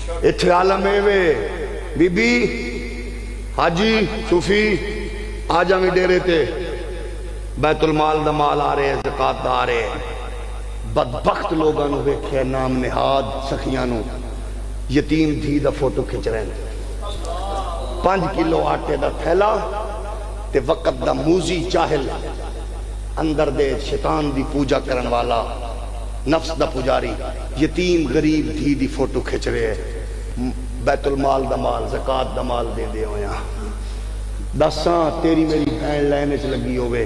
اتھے عالم وے be be حاجی صوفی آجامی ڈیرے تے بیت المال دا مال آ رہے زکاة دا آ رہے بدبخت لوگاں نو ویکھے نام نہاد سخیاں نو یتیم دھی دا فوٹو کھچ رہے ہیں 5 کلو آٹے دا تھیلا تے وقت دا موزی چاہل اندر دے شیطان دی پوجا کرن والا نفس دا پجاری یتیم غریب دھی دی فوٹو کھچ رہے ہیں بیت المال دا مال زکاة دا مال دے دے ہویا دساں تیری میری بہن لینے چ لگی ہوئے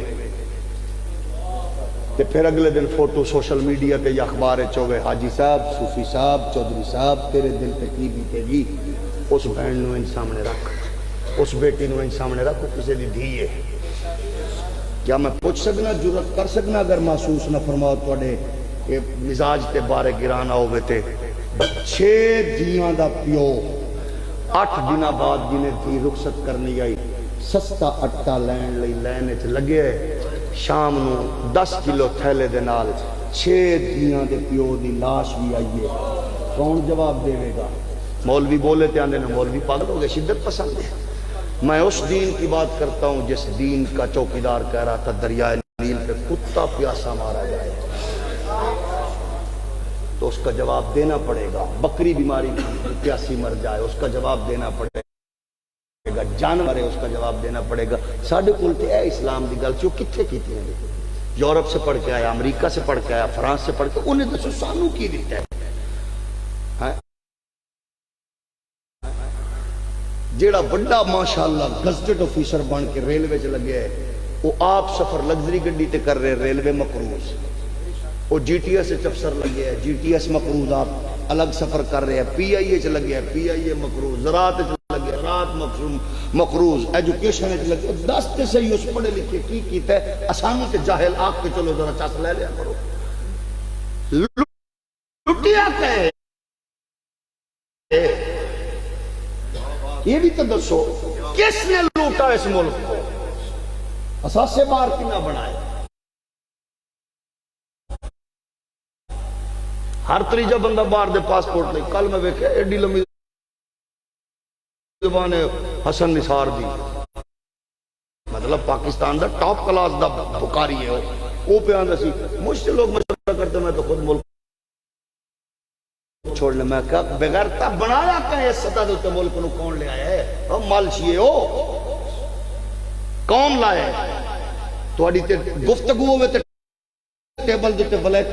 تے پھر اگلے دن فوٹو سوشل میڈیا تے یا اخبار چوے حاجی صاحب صوفی صاحب چودھری صاحب تیرے دل پہ کی بیتے گی اس بہن نو ان سامنے رکھ اس بیٹی نو ان سامنے رکھ کسے دی دھی ہے کیا میں پوچھ سکنا جرت کر سکنا اگر محسوس نہ فرماؤ توڑے کہ مزاج تے بارے گرانا ہوئے تے 6 دھیاں دا پیو 8 دنہ بعد جنہیں دھی رخصت کرنی آئی سستا اٹا لین لئی لینے چ لگے شام نو 10 کلو تھیلے دے نال 6 دھیاں دے پیو دی لاش بھی آئیے کون جواب دے گا مولوی بولے تے آندے نا مولوی پاگل ہو گئے شدت پسند ہے میں اس دین کی بات کرتا ہوں جس دین کا چوکیدار کہہ رہا تھا دریائے نیل پہ کتا پیاسا مارا جائے تو اس کا جواب دینا پڑے گا بکری بیماری پیاسی مر جائے اس کا جواب دینا پڑے گا جانور ہے اس کا جواب دینا پڑے گا ساڑھے کلتے اے اسلام دی گل چو کتھے کیتی ہیں یورپ سے پڑھ کے آیا امریکہ سے پڑھ کے آیا فرانس سے پڑھ کے انہیں دسو سانو کی دیتا ہے جیڑا بڑا ماشاءاللہ گزٹڈ آفیسر بن کے ریلوے چ لگے ہے وہ آپ سفر لگزری گڈی تے کر رہے ریلوے مقروض وہ جی ٹی ایس افسر لگے ہے جی ٹی ایس مقروض آپ الگ سفر کر رہے ہیں پی آئی اے چ لگے ہے پی آئی اے مقروض زراعت چ لگے زراعت مقروض ایجوکیشن چ لگے 10 تے صحیح اس پڑھے لکھے کی کیتا ہے آسانی تے جاہل آگ کے چلو ذرا چاس لے لیا کرو لٹیا کہے یہ بھی تو دسو کس نے لوٹا اس ملک کو اساسے بار کی نہ بنائے ہر طریقہ بندہ باہر دے پاسپورٹ نہیں کل میں ویکھے ایڈی لمبی زبان حسن نثار دی مطلب Pakistan the top class the بخاری ہے وہ پہ آندہ سی مجھ سے لوگ مشورہ کرتے میں تو خود ملک چھوڑنے میں کہا بغیر تب بنایا کہیں اس سطح دوتے ملک نو کون لے آیا ہے مال چیئے ہو کون لائے تو اڈی تے گفتگو ہوئے تے ٹیبل دوتے بلیک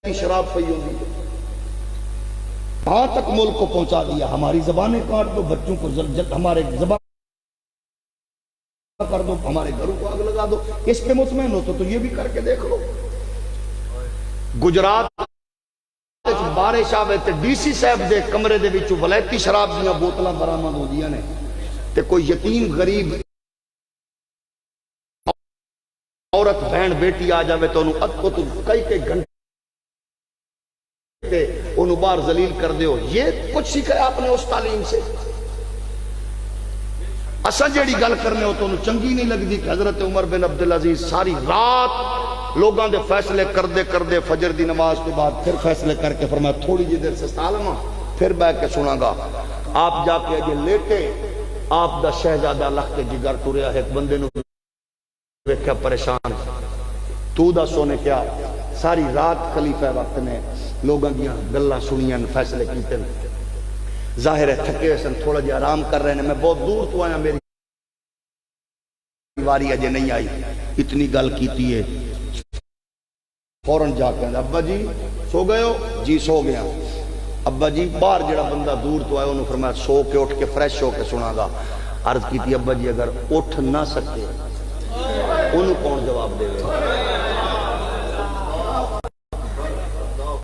شراب پہیوں دی کہاں تک ملک کو پہنچا دیا ہماری زبانیں کاٹ دو بچوں کو ہمارے زبان کر دو ہمارے گھروں کو آگ لگا دو اس پہ مطمئن ہو تو یہ بھی کر کے دیکھ لو گجرات بارش آوے تے ڈی سی صاحب دے کمرے دے وچوں ولائتی شراب دیاں بوتلاں برآمد ہو دیاں نے تے کوئی یتیم غریب عورت بہن بیٹی آ جاوے تو انہوں اد کو تو کئی گھنٹے انہوں بار ذلیل کر دے ہو یہ کچھ سیکھا ہے آپ نے اس تعلیم سے اسا جیڑی گل کرنے ہو تو انہوں چنگی نہیں لگ دی کہ حضرت عمر بن عبدالعزیز ساری رات لوگاں دے فیصلے کر دے فجر دی نماز کے بعد پھر فیصلے کر کے فرمایا تھوڑی جی دیر سے سالمہ پھر بیٹھ کے سنا گا آپ جا کے اجے لیٹے آپ دا شہزادہ لکھ کے جگر ٹوریا ہے ایک بندے نو ویکھیا پریشان تو دا سونے کیا ساری رات خلیفہ وقت نے لوگاں دیاں گلاں سنیاں فیصلے کیتے ہیں ظاہر ہے تھکے سن تھوڑا جی آرام کر رہے ہیں میں بہت دور تو آیا میری واری اجے نہیں آئی اتنی گل کیتی ہے فوراں جا کے ابا جی سو گئے ہو جی سو گیا ابا جی باہر جڑا بندہ دور تو آئے انہوں فرمایا سو کے اٹھ کے فریش ہو کے سنا گا عرض کی تھی ابا جی اگر اٹھ نہ سکے انہوں کون جواب دے گا